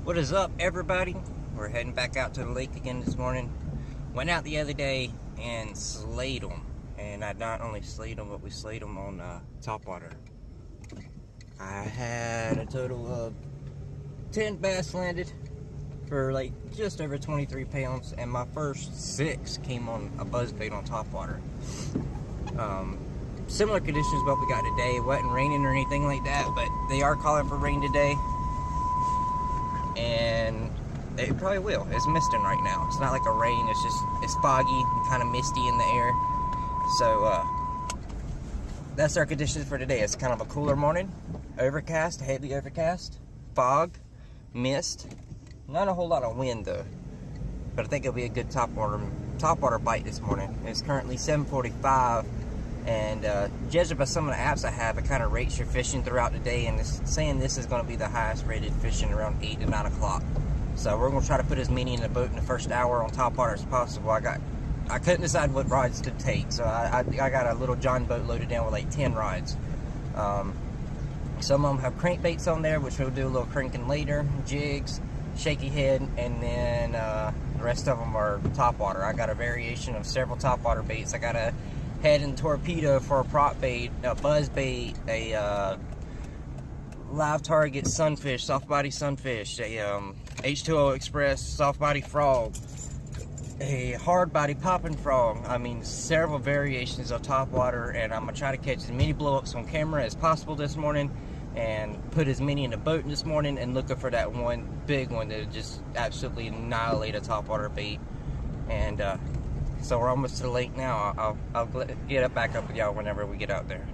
What is up, everybody? We're heading back out to the lake again this morning. Went out the other day and slayed them. And I not only slayed them, but we slayed them on topwater. I had a total of 10 bass landed for like just over 23 pounds. And my first 6 came on a buzzbait on topwater. Similar conditions what we got today. It wasn't raining or anything like that, but they are calling for rain today. And it probably will. It's misting right now. It's not like a rain, it's foggy and kind of misty in the air. So that's our conditions for today. It's kind of a cooler morning. Overcast, heavy overcast, fog, mist. Not a whole lot of wind though. But I think it'll be a good topwater bite this morning. It's currently 7:45. And judging by some of the apps I have, it kind of rates your fishing throughout the day, and it's saying this is going to be the highest rated fishing around 8 to 9 o'clock. So we're going to try to put as many in the boat in the first hour on topwater as possible. I couldn't decide what rods to take, so I got a little John boat loaded down with like 10 rods. Some of them have crankbaits on there, which we'll do a little cranking later, jigs, shaky head, and then the rest of them are topwater. I got a variation of several topwater baits. I got a head and torpedo for a prop bait, a buzz bait, a live target sunfish, soft body sunfish, a H2O Express soft body frog, a hard body popping frog. I mean, several variations of topwater, and I'm gonna try to catch as many blow-ups on camera as possible this morning and put as many in the boat this morning, and looking for that one big one that just absolutely annihilate a topwater bait. And so we're almost to the lake now. I'll get back up with y'all whenever we get out there.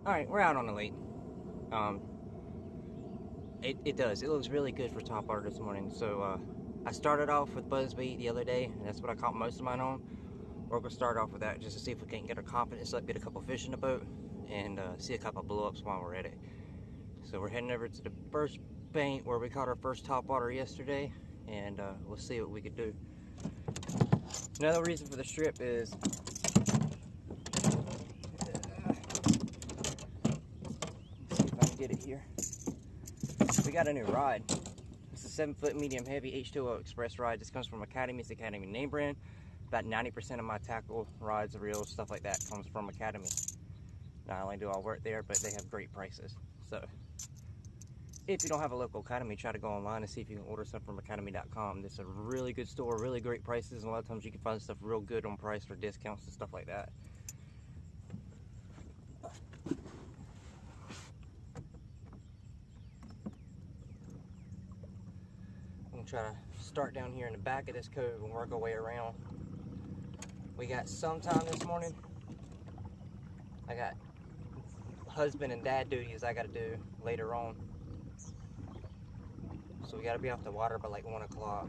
Alright, we're out on the lake. It looks really good for topwater this morning. So I started off with buzzbait the other day, and that's what I caught most of mine on. We're going to start off with that just to see if we can get our confidence up, get a couple fish in the boat, and see a couple blow-ups while we're at it. So we're heading over to the first bank where we caught our first topwater yesterday, and we'll see what we could do. Another reason for the strip is let's see if I can get it here. We got a new rod. It's a 7-foot medium heavy H2O Express rod. This comes from Academy. It's Academy name brand. About 90% of my tackle, rods, reels, stuff like that comes from Academy. Not only do I work there, but they have great prices. So if you don't have a local Academy, try to go online and see if you can order stuff from academy.com. It's a really good store, really great prices, and a lot of times you can find stuff real good on price for discounts and stuff like that. I'm gonna try to start down here in the back of this cove and work our way around. We got some time this morning. I got husband and dad duties I gotta do later on. So we gotta be off the water by like 1 o'clock.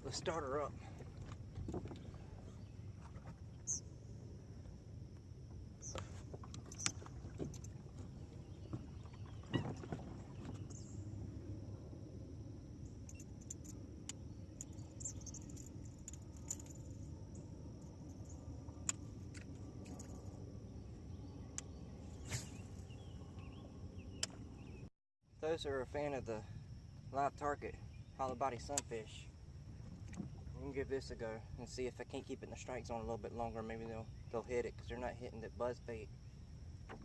Let's start her up. Those who are a fan of the live target hollow body sunfish, we can give this a go and see if I can't keep it in the strike zone a little bit longer. Maybe they'll hit it, because they're not hitting that buzz bait.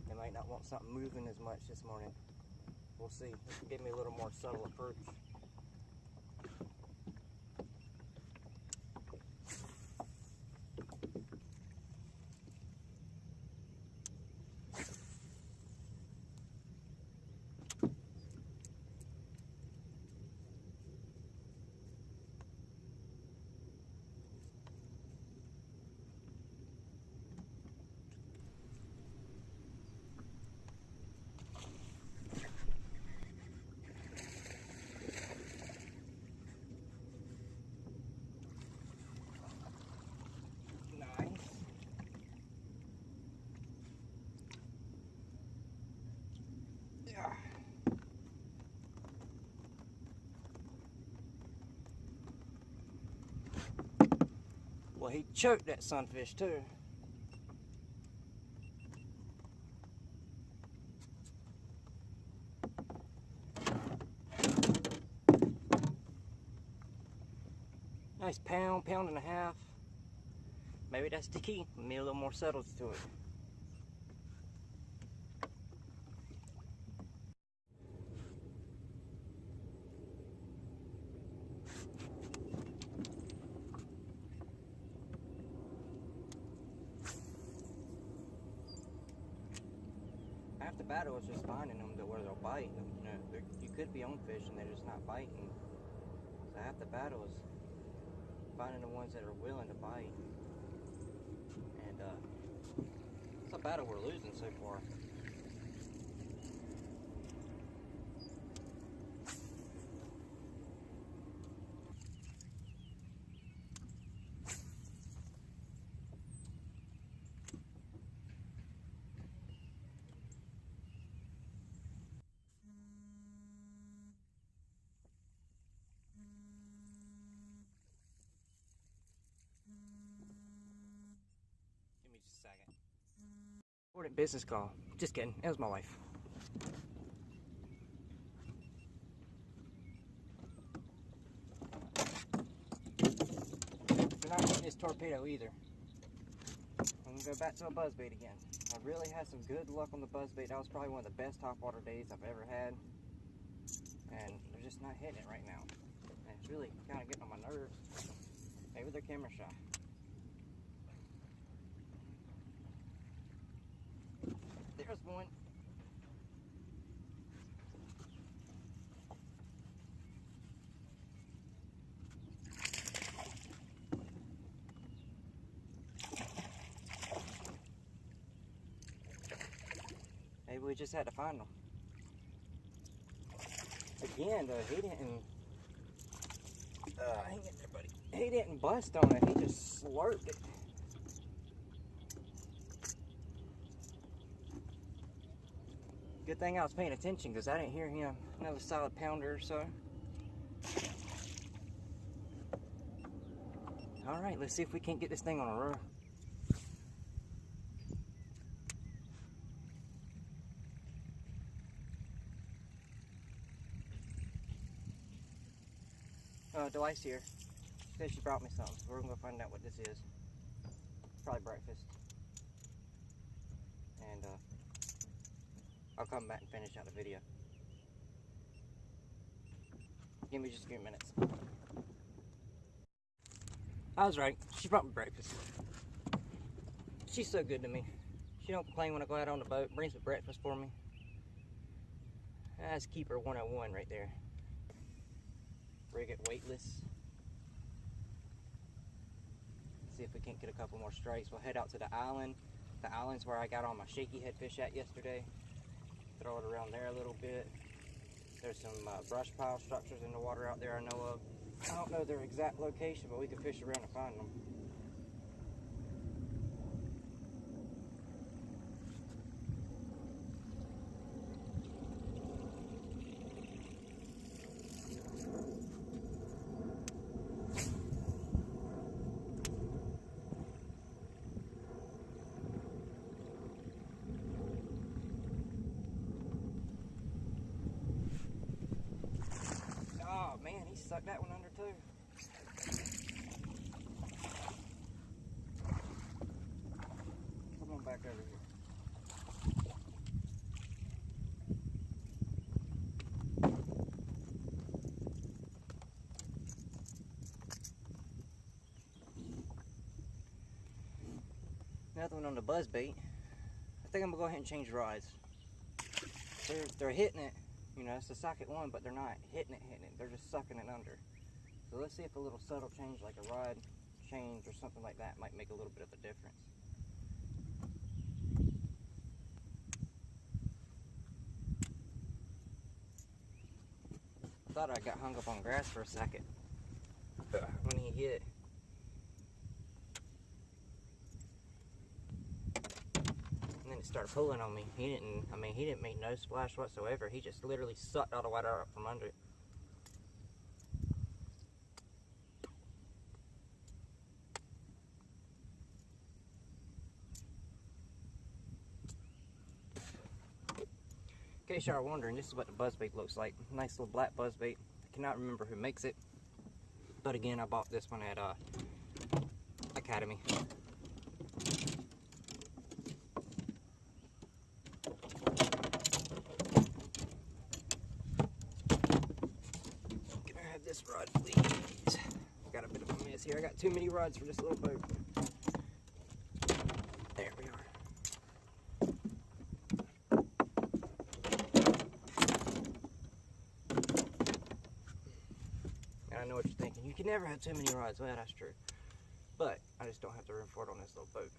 They might not want something moving as much this morning. We'll see. This will give me a little more subtle approach. Well, he choked that sunfish too. Nice pound, pound and a half. Maybe that's the key. Maybe a little more subtlety to it. Half the battle is just finding them to where they'll bite. You know, you could be on fish and they're just not biting. So half the battle is finding the ones that are willing to bite. And it's a battle we're losing so far. Give me just a second. Important business call. Just kidding. It was my wife. We're not getting this torpedo either. I'm gonna go back to a buzzbait again. I really had some good luck on the buzzbait. That was probably one of the best topwater days I've ever had. And they're just not hitting it right now. And it's really kind of getting on my nerves. Maybe they're camera shy. There's one. Maybe we just had to find them. Again, though, he didn't. Hang in there, buddy. He didn't bust on it. He just slurped it. Good thing I was paying attention because I didn't hear him. Another solid pounder or so. All right, let's see if we can't get this thing on a roll. Delight's here. She said she brought me something, so we're gonna go find out what this is. Probably breakfast. And I'll come back and finish out the video. Give me just a few minutes. I was right. She brought me breakfast. She's so good to me. She don't complain when I go out on the boat. Brings me breakfast for me. That's keeper 101 right there. Rig it weightless. See if we can't get a couple more strikes. We'll head out to the island. The island's where I got all my shaky head fish at yesterday. Throw it around there a little bit. There's some brush pile structures in the water out there I know of. I don't know their exact location, but we can fish around and find them. Oh man, he sucked that one under too. Come on back over here. Another one on the buzzbait. I think I'm gonna go ahead and change rods. They're hitting it. You know, it's the socket one, but they're not hitting it. They're just sucking it under. So let's see if a little subtle change, like a rod change or something like that, might make a little bit of a difference. I thought I got hung up on grass for a second when he hit. And then it started pulling on me. He didn't make no splash whatsoever. He just literally sucked all the water up from under it. In case y'all are wondering, this is what the buzzbait looks like. Nice little black buzzbait. I cannot remember who makes it, but again, I bought this one at Academy. Can I have this rod, please? Got a bit of a mess here. I got too many rods for this little boat. There we are. And I know what you're thinking. You can never have too many rods. Well, that's true. But I just don't have the room for it on this little boat.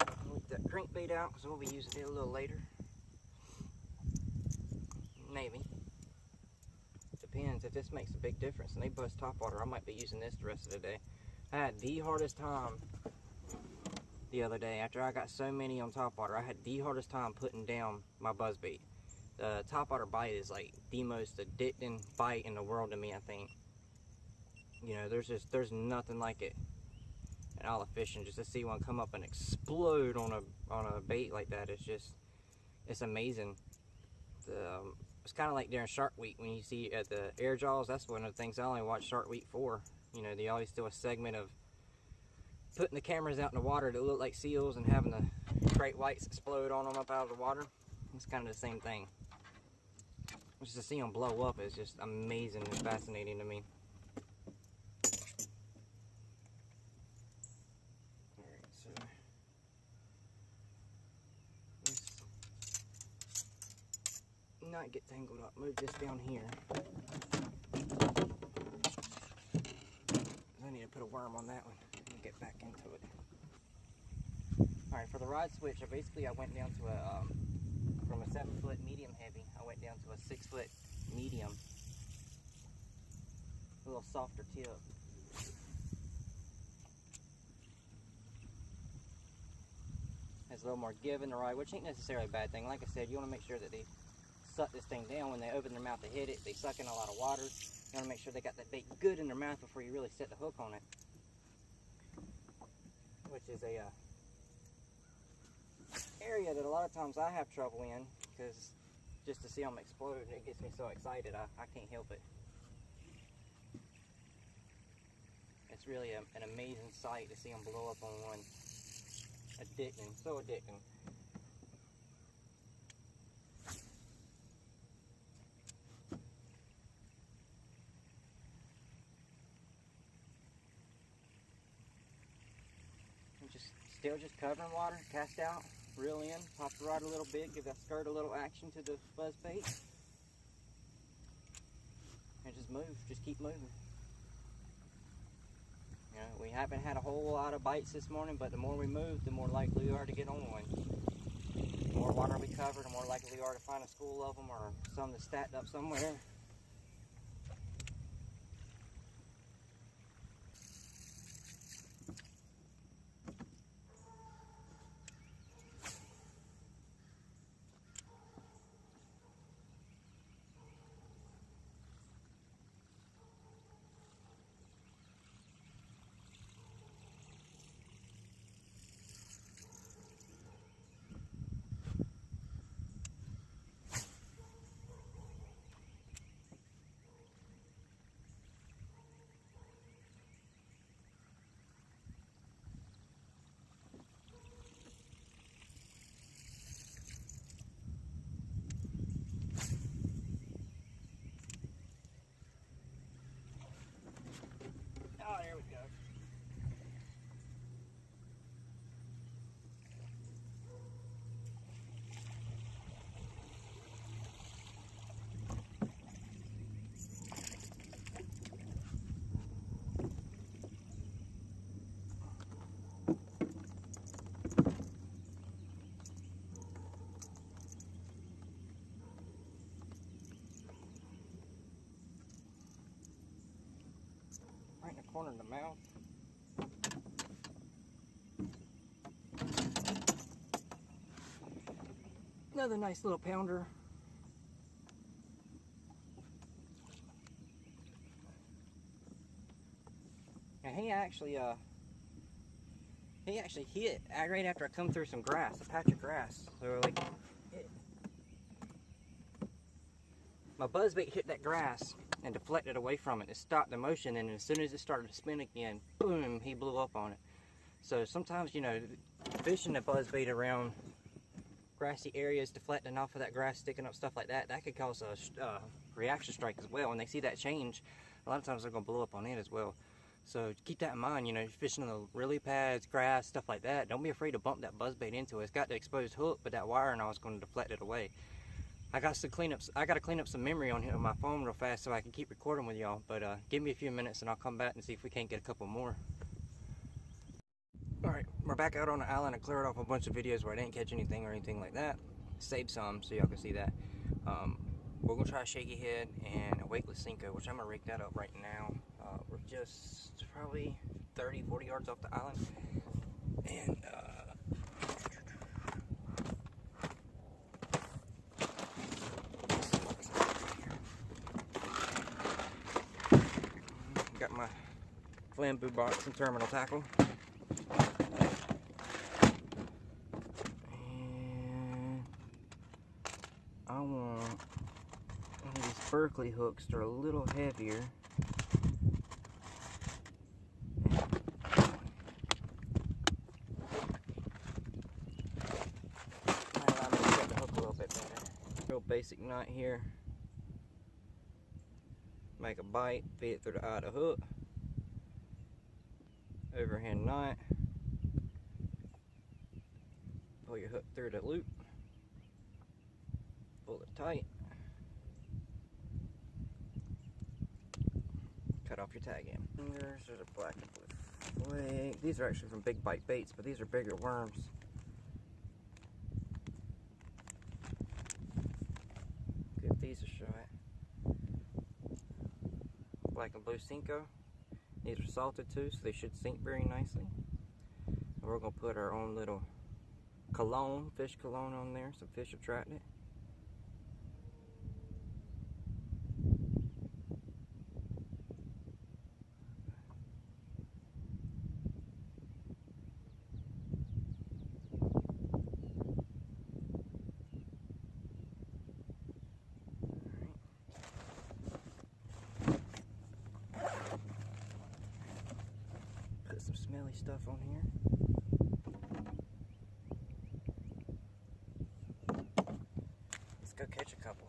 I'll let that crankbait out because we'll be using it a little later. Maybe. Depends if this makes a big difference. And they buzz topwater, I might be using this the rest of the day. I had the hardest time the other day after I got so many on topwater. I had the hardest time putting down my buzzbait. The topwater bite is like the most addicting bite in the world to me, I think. You know, there's nothing like it in all of fishing. Just to see one come up and explode on a bait like that, it's amazing. It's kind of like during Shark Week when you see at the air jaws. That's one of the things I only watch Shark Week for. You know, they always do a segment of putting the cameras out in the water that look like seals and having the great whites explode on them up out of the water. It's kind of the same thing. Just to see them blow up is just amazing and fascinating to me. Alright, so let's not get tangled up. Move this down here. I need to put a worm on that one and get back into it. Alright, for the rod switch, I went down to a from a 7-foot medium heavy, I went down to a 6-foot medium. A little softer tip. Has a little more give in the rod, which ain't necessarily a bad thing. Like I said, you want to make sure that they suck this thing down. When they open their mouth to hit it, they suck in a lot of water. You want to make sure they got that bait good in their mouth before you really set the hook on it. Which is a area that a lot of times I have trouble in, because just to see them explode, it gets me so excited. I can't help it. It's really an amazing sight to see them blow up on one. Addicting, so addicting. And still just covering water, cast out, reel in, pop the rod a little bit, give that skirt a little action to the buzz bait, and just move, just keep moving. You know, we haven't had a whole lot of bites this morning, but the more we move, the more likely we are to get on one. The more water we cover, the more likely we are to find a school of them or some that's stacked up somewhere. Oh, there we go. Right in the corner of the mouth. Another nice little pounder. And he actually hit right after I come through some grass, a patch of grass. So like, my buzzbait hit that grass and deflected away from it. It stopped the motion, and as soon as it started to spin again, boom, he blew up on it. So sometimes, you know, fishing a buzzbait around grassy areas, deflecting off of that grass, sticking up, stuff like that, that could cause a reaction strike as well. And they see that change, a lot of times they're going to blow up on it as well. So keep that in mind, you know, fishing on the lily pads, grass, stuff like that. Don't be afraid to bump that buzzbait into it. It's got the exposed hook, but that wire and all is going to deflect it away. I got to clean up some memory on here on my phone real fast so I can keep recording with y'all. But give me a few minutes and I'll come back and see if we can't get a couple more. Alright, we're back out on the island. I cleared off a bunch of videos where I didn't catch anything or anything like that. Saved some so y'all can see that. We're going to try a shaky head and a weightless Senko, which I'm going to rig that up right now. We're just probably 30-40 yards off the island. And got my Flambu box and terminal tackle. And I want one of these Berkley hooks that are a little heavier. Might allow me to set the hook a little bit better. Real basic knot here. Make a bite, feed it through the eye of the hook. Overhand knot. Pull your hook through the loop. Pull it tight. Cut off your tag end. There's a black and blue flake. These are actually from Big Bite Baits, but these are bigger worms. Give these a shot. Black and blue Senko. These are salted too, so they should sink very nicely. And we're gonna put our own little cologne, fish cologne on there. Some fish attract it. Put some smelly stuff on here. Let's go catch a couple.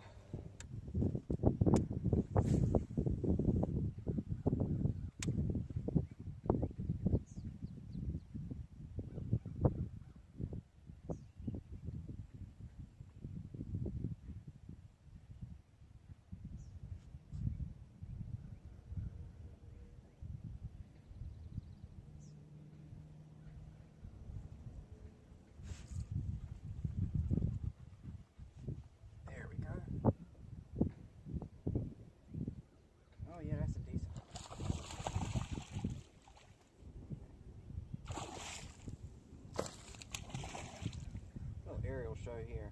Aerial show here.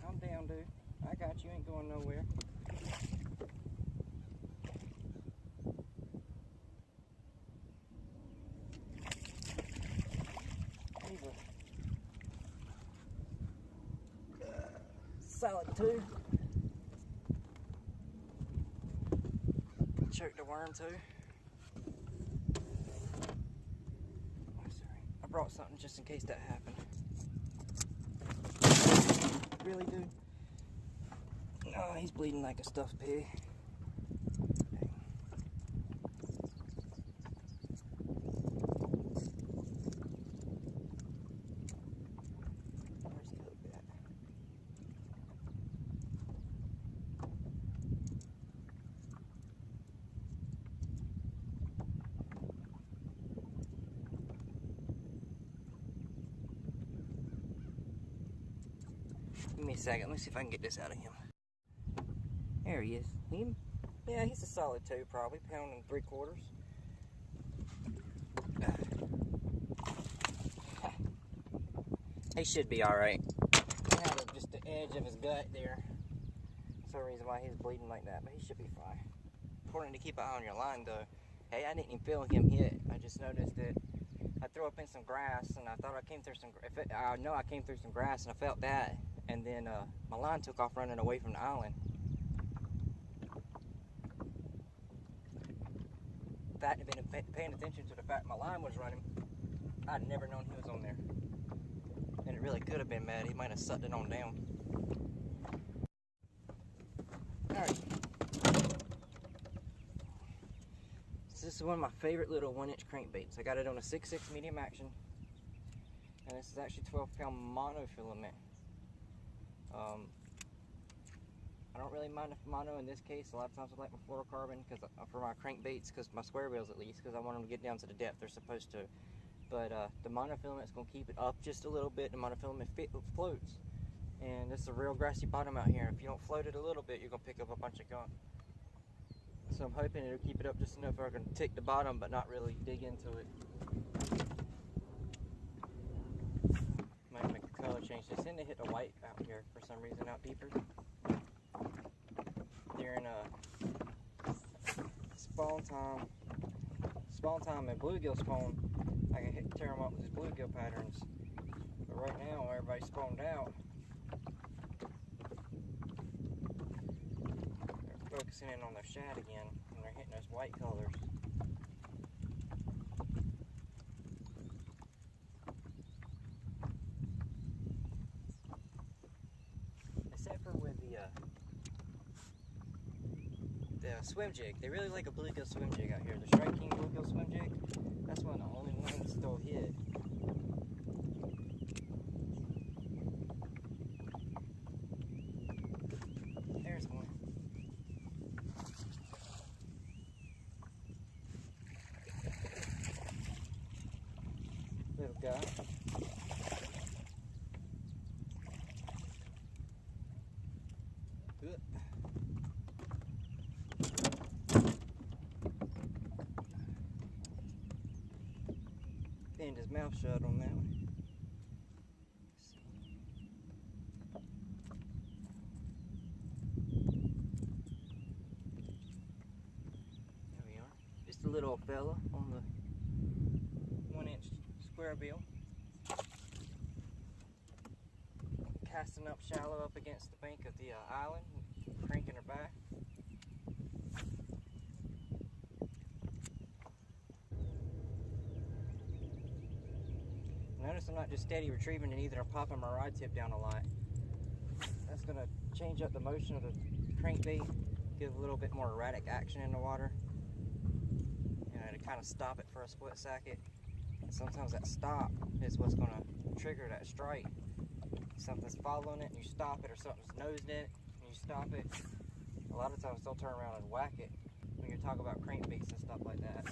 Calm down, dude. I got you. Ain't going nowhere. Solid 2. Choke the worm too. Oh, sorry. I brought something just in case that happened. Really, dude? No, he's bleeding like a stuffed pig. Dang. Where's the hook at? Give me a second. Let me see if I can get this out of him. There he is. Yeah, he's a solid 2, probably. Pound and 3/4. He should be alright. He had just the edge of his gut there. That's the reason why he's bleeding like that, but he should be fine. Important to keep an eye on your line, though. Hey, I didn't even feel him hit. I just noticed that I threw up in some grass, and I thought I came through some. I know I came through some grass, and I felt that, and then my line took off running away from the island. If I hadn't been paying attention to the fact my line was running, I'd never known he was on there. And it really could have been mad. He might have sucked it on down. Alright. So this is one of my favorite little 1-inch crankbaits. I got it on a 6.6 medium action. And this is actually 12-pound monofilament. I don't really mind the mono in this case. A lot of times I like my fluorocarbon for my crankbaits, because my square reels at least, because I want them to get down to the depth they're supposed to. But the monofilament is going to keep it up just a little bit. The monofilament floats. And this is a real grassy bottom out here. If you don't float it a little bit, you're going to pick up a bunch of gunk. So I'm hoping it'll keep it up just enough where I can tick the bottom but not really dig into it. Might make a color change. They seem to hit the white out here for some reason out deeper. During spawn time and bluegill spawn, I can tear them up with these bluegill patterns. But right now, everybody's spawned out. They're focusing in on their shad again, and they're hitting those white colors. Except for with the swim jig. They really like a bluegill swim jig out here. The Strike King bluegill swim jig, that's one of the only ones that still hit. There's one. Little guy. Good. Pinned his mouth shut on that one. There we are. Just a little fella on the 1-inch square bill. Casting up shallow up against the bank of the island, cranking her back. Notice I'm not just steady retrieving it either, I'm popping my rod tip down a lot. That's going to change up the motion of the crankbait, give a little bit more erratic action in the water, and to kind of stop it for a split second. And sometimes that stop is what's going to trigger that strike. Something's following it and you stop it, or something's nosing it and you stop it. A lot of times they'll turn around and whack it when you're talking about crankbaits and stuff like that.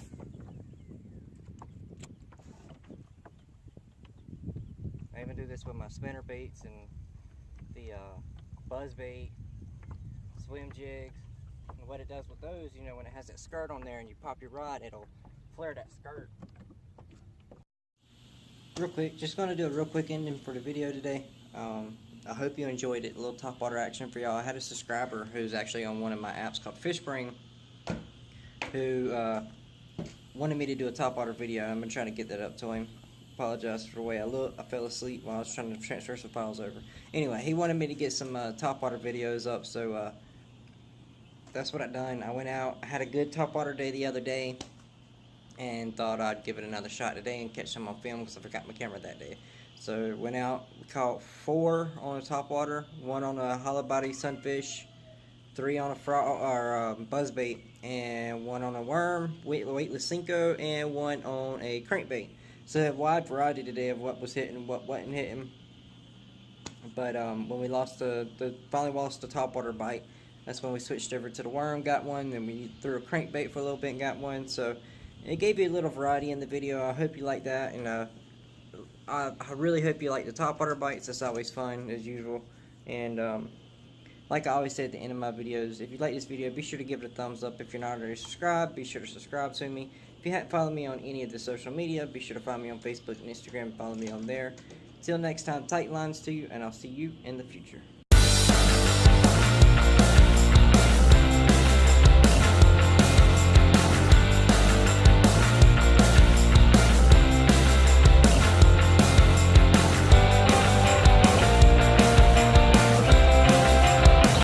I even do this with my spinner baits and the buzz bait, swim jigs. And what it does with those, you know, when it has that skirt on there and you pop your rod, it'll flare that skirt. Real quick, just going to do a real quick ending for the video today. I hope you enjoyed it. A little top water action for y'all. I had a subscriber who's actually on one of my apps called Fishspring, who wanted me to do a top water video. I've been trying to get that up to him. Apologize for the way I look. I fell asleep while I was trying to transfer some files over. Anyway, he wanted me to get some top water videos up, so that's what I done. I went out. I had a good top water day the other day, and thought I'd give it another shot today and catch some on film because I forgot my camera that day. So went out, we caught 4 on a top water, 1 on a hollow body sunfish, 3 on a frog or buzzbait, and 1 on a worm, weightless Senko, and 1 on a crankbait. So a wide variety today of what was hitting, what wasn't hitting. But when we lost finally lost the top water bite, that's when we switched over to the worm, got one. Then we threw a crankbait for a little bit and got one. So it gave you a little variety in the video. I hope you like that, and I really hope you like the top water bites. That's always fun as usual. And like I always say at the end of my videos, if you like this video, be sure to give it a thumbs up. If you're not already subscribed, be sure to subscribe to me. If you haven't followed me on any of the social media, be sure to follow me on Facebook and Instagram. Follow me on there. Till next time, tight lines to you, and I'll see you in the future.